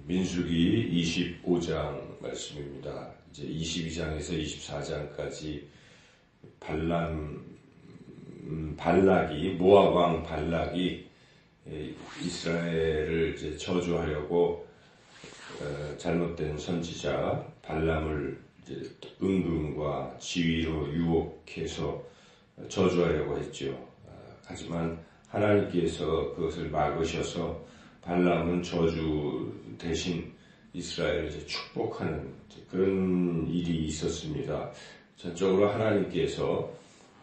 민수기 25장 말씀입니다. 이제 22장에서 24장까지 모압 왕 발락이 이스라엘을 이제 저주하려고 잘못된 선지자 발람을 이제 은근과 지위로 유혹해서 저주하려고 했죠. 하지만 하나님께서 그것을 막으셔서 발람은 저주 대신 이스라엘을 이제 축복하는 그런 일이 있었습니다. 전적으로 하나님께서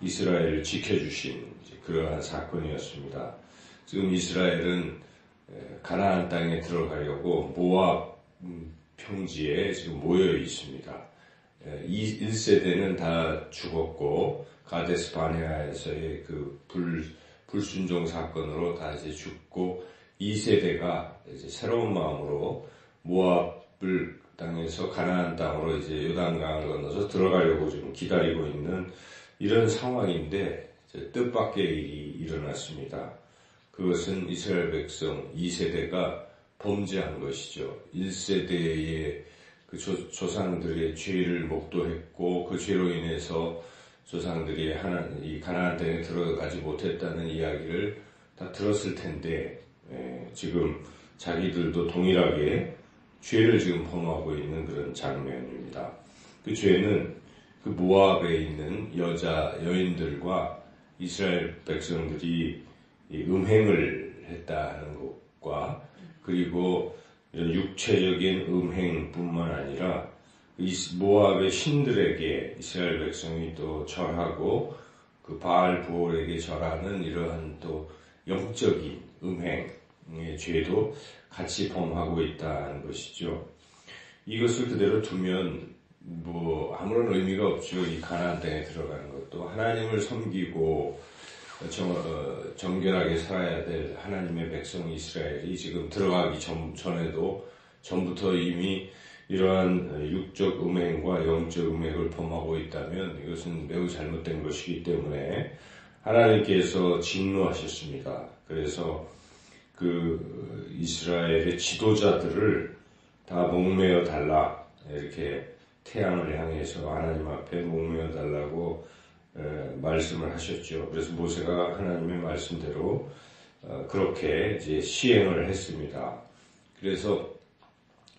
이스라엘을 지켜주신 그러한 사건이었습니다. 지금 이스라엘은 가나안 땅에 들어가려고 모압 평지에 지금 모여 있습니다. 1세대는 다 죽었고 가데스 바네아에서의 그 불순종 사건으로 다 이제 죽고 2세대가 이제 새로운 마음으로 모압을 땅에서 가나안 땅으로 이제 요단강을 건너서 들어가려고 좀 기다리고 있는 이런 상황인데 뜻밖의 일이 일어났습니다. 그것은 이스라엘 백성 2세대가 범죄한 것이죠. 1세대의 그 조상들의 죄를 목도했고 그 죄로 인해서 조상들이 이 가나안 땅에 들어가지 못했다는 이야기를 다 들었을 텐데 지금 자기들도 동일하게 죄를 지금 범하고 있는 그런 장면입니다. 그 죄는 그 모압에 있는 여인들과 이스라엘 백성들이 음행을 했다는 것과 그리고 이런 육체적인 음행뿐만 아니라 모압의 신들에게 이스라엘 백성이 또 절하고 그 바알 부올에게 절하는 이러한 또 영적인 음행의 죄도 같이 범하고 있다는 것이죠. 이것을 그대로 두면 아무런 의미가 없죠. 이 가나안 땅에 들어가는 것도 하나님을 섬기고 정결하게 살아야 될 하나님의 백성 이스라엘이 지금 들어가기 전에도 전부터 이미 이러한 육적 음행과 영적 음행을 범하고 있다면 이것은 매우 잘못된 것이기 때문에 하나님께서 진노하셨습니다. 그래서 그 이스라엘의 지도자들을 다 목매어 달라 이렇게 태양을 향해서 하나님 앞에 목매어 달라고 말씀을 하셨죠. 그래서 모세가 하나님의 말씀대로 그렇게 이제 시행을 했습니다. 그래서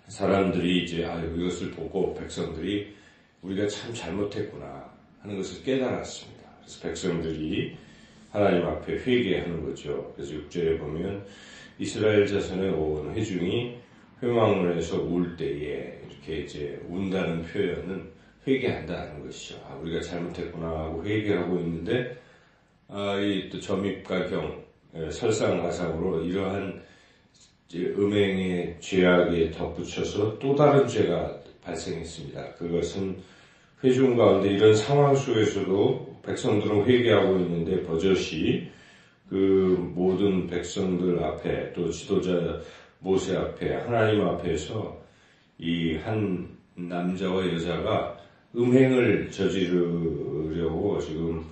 사람들이 이제 이것을 보고 백성들이 우리가 참 잘못했구나 하는 것을 깨달았습니다. 그래서 백성들이 하나님 앞에 회개하는 거죠. 그래서 6절에 보면 이스라엘 자손의 온 회중이 회막문에서 울 때에 이렇게 이제 운다는 표현은 회개한다는 것이죠. 우리가 잘못했구나 하고 회개하고 있는데 이 또 점입가경 설상가상으로 이러한 음행의 죄악에 덧붙여서 또 다른 죄가 발생했습니다. 그것은 회중 가운데 이런 상황 속에서도 백성들은 회개하고 있는데 버젓이 그 모든 백성들 앞에 또 지도자 모세 앞에 하나님 앞에서 이 한 남자와 여자가 음행을 저지르려고 지금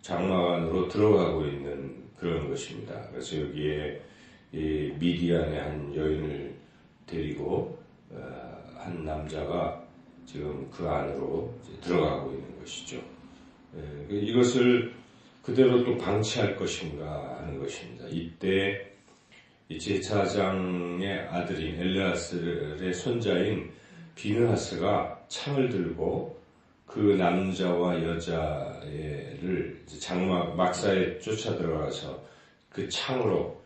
장막 안으로 들어가고 있는 그런 것입니다. 그래서 여기에 이 미디안의 한 여인을 데리고 한 남자가 지금 그 안으로 들어가고 있는 것이죠. 이것을 그대로 또 방치할 것인가 하는 것입니다. 이때 제사장의 아들인 엘르아살의 손자인 비느하스가 창을 들고 그 남자와 여자를 장막 막사에 쫓아 들어가서 그 창으로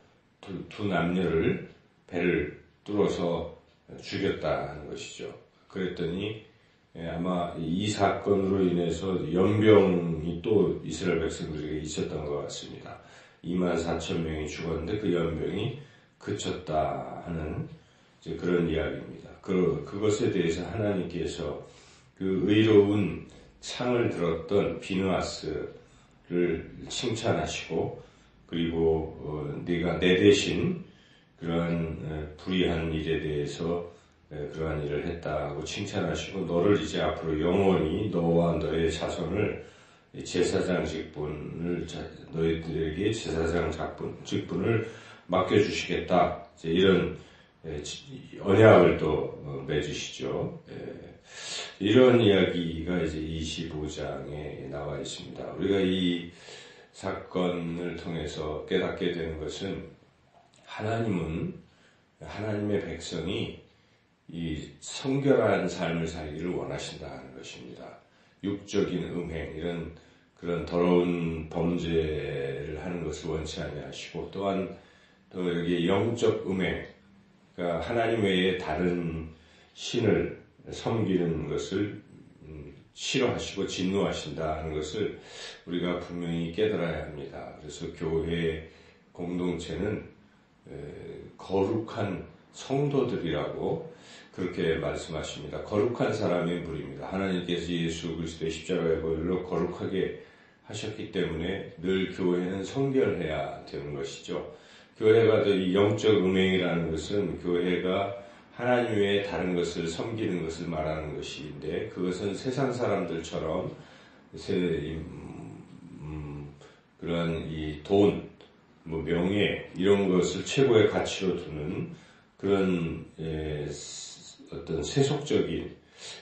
두 남녀를 배를 뚫어서 죽였다는 것이죠. 그랬더니 아마 이 사건으로 인해서 연병이 또 이스라엘 백성들에게 있었던 것 같습니다. 24,000명이 죽었는데 그 연병이 그쳤다 하는 이제 그런 이야기입니다. 그것에 대해서 하나님께서 그 의로운 창을 들었던 비느하스를 칭찬하시고 그리고 네가 내 대신 그러한 불의한 일에 대해서 그러한 일을 했다고 칭찬하시고 너를 이제 앞으로 영원히 너와 너의 자손을 제사장 직분을 너희들에게 제사장 직분을 맡겨주시겠다. 이런 언약을 또 맺으시죠. 이런 이야기가 이제 25장에 나와 있습니다. 우리가 이 사건을 통해서 깨닫게 되는 것은 하나님은 하나님의 백성이 이 성결한 삶을 살기를 원하신다는 것입니다. 육적인 음행, 이런 그런 더러운 범죄를 하는 것을 원치 아니하시고, 또한 또 여기 영적 음행, 그러니까 하나님 외에 다른 신을 섬기는 것을 싫어하시고 진노하신다는 것을 우리가 분명히 깨달아야 합니다. 그래서 교회 공동체는 거룩한 성도들이라고 그렇게 말씀하십니다. 거룩한 사람의 무리입니다. 하나님께서 예수 그리스도의 십자가의 보혈로 거룩하게 하셨기 때문에 늘 교회는 성결해야 되는 것이죠. 교회가 이 영적 음행이라는 것은 교회가 하나님 외에 다른 것을 섬기는 것을 말하는 것인데, 그것은 세상 사람들처럼 그런 이 돈, 명예 이런 것을 최고의 가치로 두는 그런 어떤 세속적인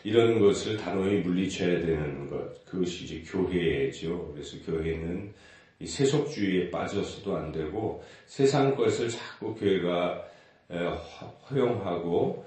이런 것을 단호히 물리쳐야 되는 것, 그것이 이제 교회죠. 그래서 교회는 이 세속주의에 빠져서도 안 되고, 세상 것을 자꾸 교회가 허용하고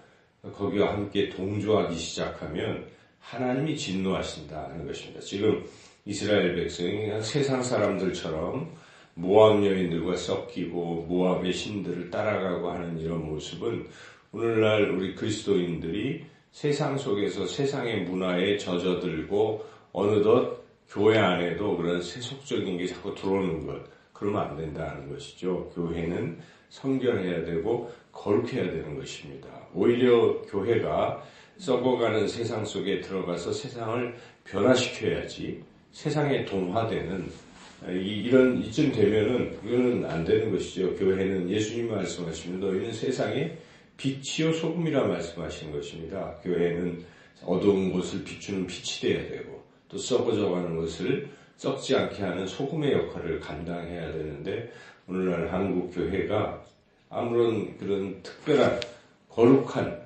거기와 함께 동조하기 시작하면 하나님이 진노하신다는 것입니다. 지금 이스라엘 백성이 그냥 세상 사람들처럼 모압 여인들과 섞이고 모압의 신들을 따라가고 하는 이런 모습은 오늘날 우리 그리스도인들이 세상 속에서 세상의 문화에 젖어들고 어느덧 교회 안에도 그런 세속적인 게 자꾸 들어오는 것, 그러면 안 된다는 것이죠. 교회는 성결해야 되고 거룩해야 되는 것입니다. 오히려 교회가 썩어가는 세상 속에 들어가서 세상을 변화시켜야지, 세상에 동화되는 이런 이쯤 되면은 이거는 안 되는 것이죠. 교회는 예수님이 말씀하시면 너희는 세상의 빛이요 소금이라 말씀하시는 것입니다. 교회는 어두운 곳을 비추는 빛이 되어야 되고, 또 썩어져가는 것을 썩지 않게 하는 소금의 역할을 감당해야 되는데, 오늘날 한국 교회가 아무런 그런 특별한 거룩한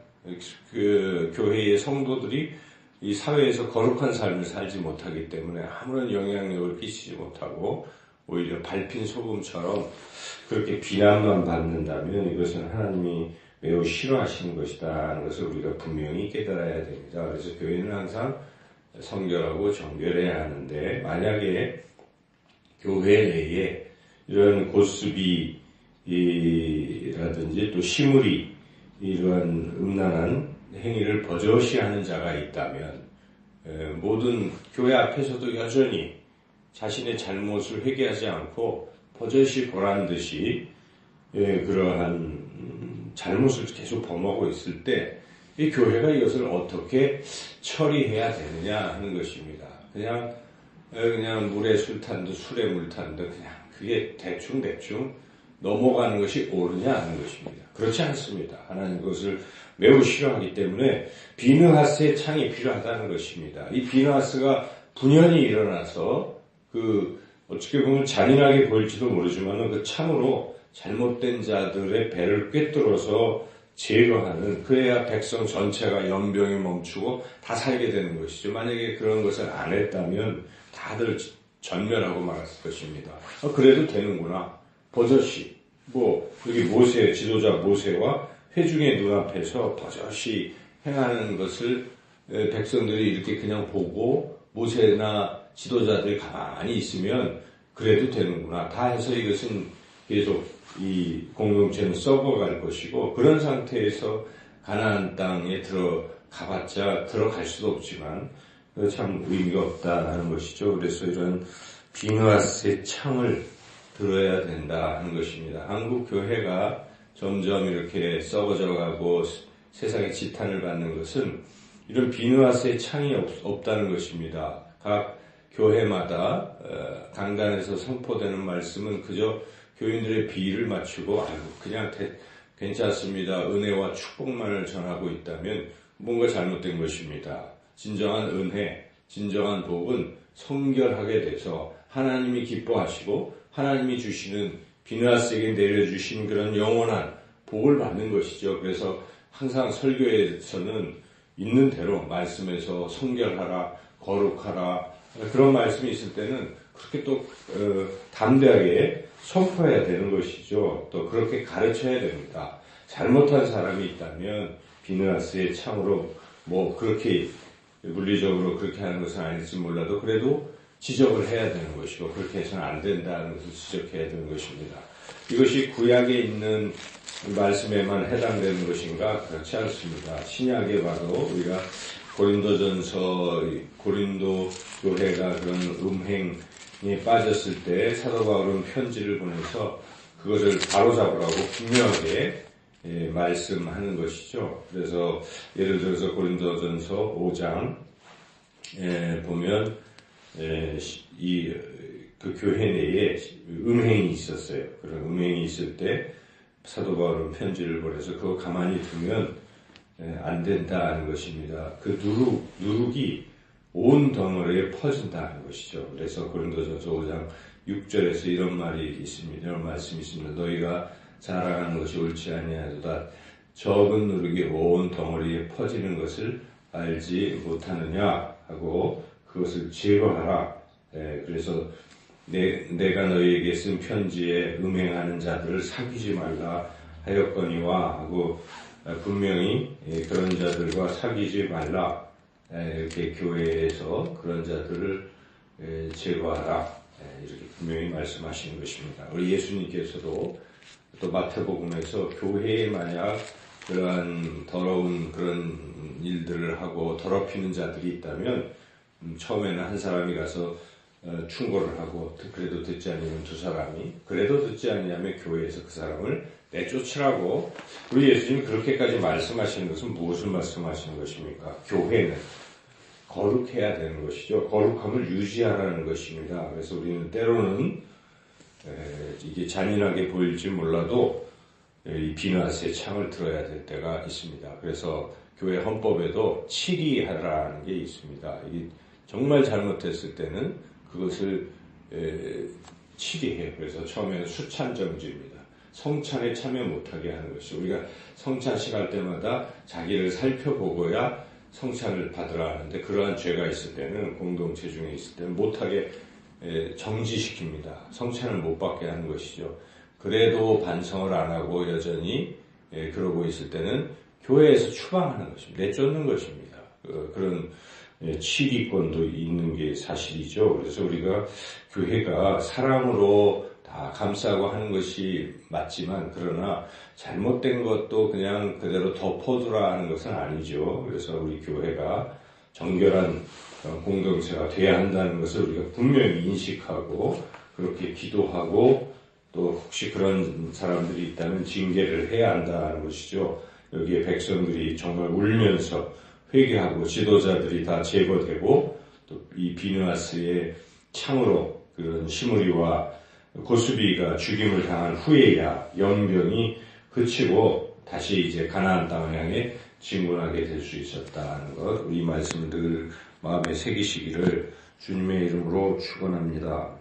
그 교회의 성도들이 이 사회에서 거룩한 삶을 살지 못하기 때문에 아무런 영향력을 끼치지 못하고 오히려 밟힌 소금처럼 그렇게 비난만 받는다면 이것은 하나님이 매우 싫어하시는 것이다 하는 것을 우리가 분명히 깨달아야 됩니다. 그래서 교회는 항상 성결하고 정결해야 하는데, 만약에 교회 내에 이런 고스비라든지 또 시무리 이러한 음란한 행위를 버젓이 하는 자가 있다면, 모든 교회 앞에서도 여전히 자신의 잘못을 회개하지 않고 버젓이 보란 듯이 그러한 잘못을 계속 범하고 있을 때 이 교회가 이것을 어떻게 처리해야 되느냐 하는 것입니다. 그냥 물에 술 탄 듯 술에 물 탄 듯 그냥 그게 대충 넘어가는 것이 옳으냐 하는 것입니다. 그렇지 않습니다. 하나님 그것을 매우 싫어하기 때문에 비느하스의 창이 필요하다는 것입니다. 이 비느하스가 분연히 일어나서 어떻게 보면 잔인하게 보일지도 모르지만 그 창으로 잘못된 자들의 배를 꿰뚫어서 제거하는, 그래야 백성 전체가 연병이 멈추고 다 살게 되는 것이죠. 만약에 그런 것을 안 했다면 다들 전멸하고 말았을 것입니다. 그래도 되는구나. 버젓이 여기 지도자 모세와 회중의 눈앞에서 버젓이 행하는 것을 백성들이 이렇게 그냥 보고 모세나 지도자들이 가만히 있으면 그래도 되는구나. 다 해서 이것은 계속 이 공동체는 썩어갈 것이고, 그런 상태에서 가나안 땅에 들어가봤자 들어갈 수도 없지만 참 의미가 없다는 것이죠. 그래서 이런 비느하스의 창을 들어야 된다 하는 것입니다. 한국 교회가 점점 이렇게 썩어져가고 세상의 지탄을 받는 것은 이런 비느하스의 창이 없다는 것입니다. 각 교회마다 강단에서 선포되는 말씀은 그저 교인들의 비위를 맞추고 그냥 괜찮습니다. 은혜와 축복만을 전하고 있다면 뭔가 잘못된 것입니다. 진정한 은혜, 진정한 복은 성결하게 돼서 하나님이 기뻐하시고 하나님이 주시는 비느하스에게 내려주신 그런 영원한 복을 받는 것이죠. 그래서 항상 설교에서는 있는 대로 말씀에서 성결하라, 거룩하라 그런 말씀이 있을 때는 그렇게 또 담대하게 선포해야 되는 것이죠. 또 그렇게 가르쳐야 됩니다. 잘못한 사람이 있다면 비느하스의 창으로 뭐 그렇게 물리적으로 그렇게 하는 것은 아닐지 몰라도 그래도 지적을 해야 되는 것이고 그렇게 해서는 안 된다는 것을 지적해야 되는 것입니다. 이것이 구약에 있는 말씀에만 해당되는 것인가? 그렇지 않습니다. 신약에 봐도 우리가 고린도 교회가 그런 음행에 빠졌을 때 사도 바울은 편지를 보내서 그것을 바로잡으라고 분명하게 말씀하는 것이죠. 그래서 예를 들어서 고린도전서 5장 보면 그 교회 내에 음행이 있었어요. 그런 음행이 있을 때 사도 바울은 편지를 보내서 그거 가만히 두면 안 된다는 것입니다. 그 누룩이 온 덩어리에 퍼진다는 것이죠. 그래서 고린도전서 5장 6절에서 이런 말이 있습니다. 이런 말씀이 있습니다. 너희가 자랑하는 것이 옳지 아니하도다. 적은 누룩이 온 덩어리에 퍼지는 것을 알지 못하느냐 하고 그것을 제거하라. 그래서 내가 너희에게 쓴 편지에 음행하는 자들을 사귀지 말라 하였거니와 하고 분명히 그런 자들과 사귀지 말라. 이렇게 교회에서 그런 자들을 제거하라. 이렇게 분명히 말씀하시는 것입니다. 우리 예수님께서도 또 마태복음에서 교회에 만약 그러한 더러운 그런 일들을 하고 더럽히는 자들이 있다면 처음에는 한 사람이 가서 충고를 하고 그래도 듣지 않으면 두 사람이 그래도 듣지 않으면 교회에서 그 사람을 내쫓으라고 우리 예수님이 그렇게까지 말씀하시는 것은 무엇을 말씀하시는 것입니까? 교회는 거룩해야 되는 것이죠. 거룩함을 유지하라는 것입니다. 그래서 우리는 때로는 이게 잔인하게 보일지 몰라도 이 비느하스의 창을 들어야 될 때가 있습니다. 그래서 교회 헌법에도 치리하라는 게 있습니다. 이게 정말 잘못했을 때는 그것을 치리해요. 그래서 처음에는 수찬정지입니다. 성찬에 참여 못하게 하는 것이죠. 우리가 성찬식 할 때마다 자기를 살펴보고야 성찬을 받으라 하는데 그러한 죄가 있을 때는 공동체 중에 있을 때는 못하게 정지시킵니다. 성찬을 못 받게 하는 것이죠. 그래도 반성을 안 하고 여전히 그러고 있을 때는 교회에서 추방하는 것입니다. 내쫓는 것입니다. 그런 치리권도 있는 게 사실이죠. 그래서 우리가 교회가 사랑으로 다 감싸고 하는 것이 맞지만 그러나 잘못된 것도 그냥 그대로 덮어두라 하는 것은 아니죠. 그래서 우리 교회가 정결한 공동체가 돼야 한다는 것을 우리가 분명히 인식하고 그렇게 기도하고 또 혹시 그런 사람들이 있다면 징계를 해야 한다는 것이죠. 여기에 백성들이 정말 울면서 회개하고 지도자들이 다 제거되고 또 이 비느하스의 창으로 그런 시므리와 고수비가 죽임을 당한 후에야 연병이 그치고 다시 이제 가나안 땅을 향해 진군하게 될 수 있었다는 것, 우리 말씀을 늘 마음에 새기시기를 주님의 이름으로 축원합니다.